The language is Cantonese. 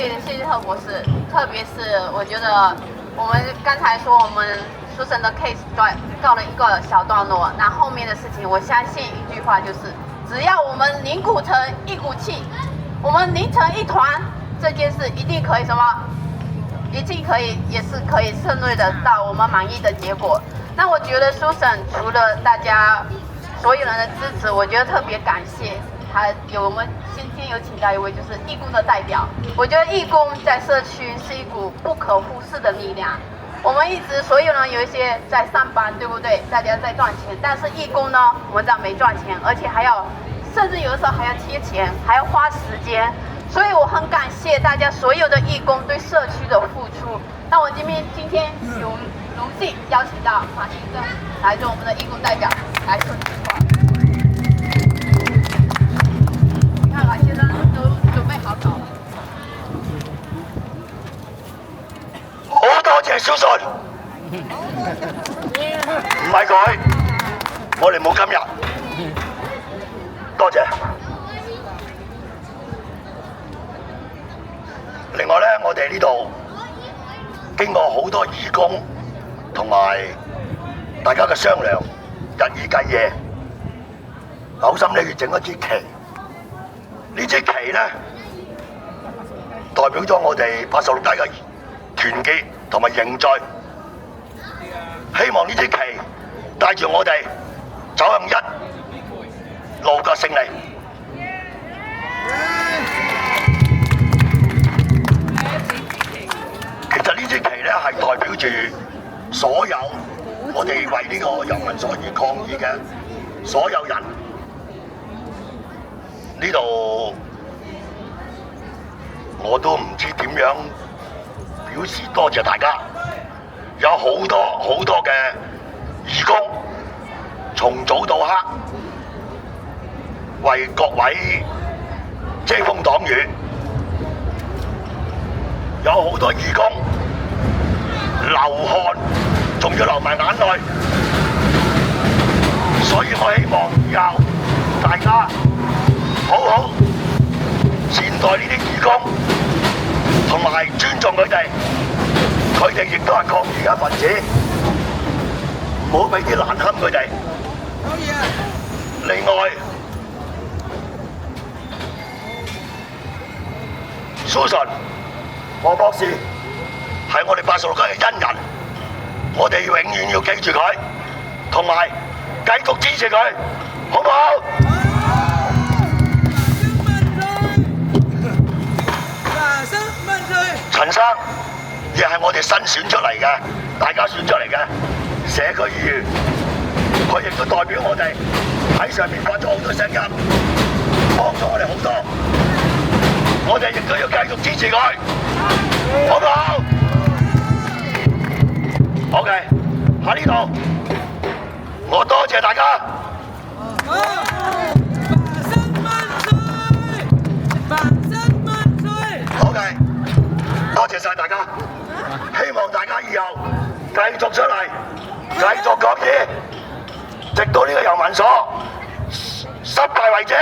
谢贺博士，特别是我觉得我们刚才说我们书神的 case 告了一个小段落，那后面的事情我相信一句话就是，只要我们凝固成一股气，我们凝成一团，这件事一定可以什么？一定可以，也是可以顺利的到我们满意的结果。那我觉得书审除了大家所有人的支持，我觉得特别感谢我们今天有请到一位就是义工的代表。我觉得义工在社区是一股不可忽视的力量。我们一直所有人有一些在上班，对不对？大家在赚钱，但是义工呢，我们这样没赚钱，而且还要，甚至有的时候还要贴钱，还要花时间。所以我很感谢大家所有的义工对社区的付出。那我今天有荣幸邀请到马先生来做我们的义工代表来说句话。你看马先生都准備好稿了。好多謝小順，唔係佢，我哋冇今日，多謝。另外咧，我哋呢度經過好多義工同埋大家嘅商量，日以繼夜，嘔心瀝血整一支旗。呢支旗咧代表咗我哋86街嘅團結同埋凝聚，希望呢支旗帶住我哋走向一路嘅勝利。其實呢支旗咧係代表住所有我哋為呢個遊民所而抗議嘅所有人。呢度我都唔知點樣表示多謝大家，有好多嘅義工，從早到黑，為各位遮風擋雨，有好多義工流汗，仲要流埋眼淚，所以我希望以後大家好好善待呢啲義工，同埋尊重佢哋，佢哋亦都係抗議嘅一份子，唔好俾啲難堪佢哋。另外，Susan 黃博士係我哋86街嘅恩人，我哋永遠要記住佢，同埋繼續支持佢，好唔好？陳生亦係我哋新選出嚟嘅，大家選出嚟嘅社區議員，佢亦都代表我哋喺上面發咗好多聲音，幫咗我哋好多，我哋亦都要繼續支持佢，好唔好 ？OK， 喺呢度，我多謝大家。OK， 多謝晒大家，希望大家以後繼續出嚟，繼續講嘢，直到呢個遊民所失敗為止。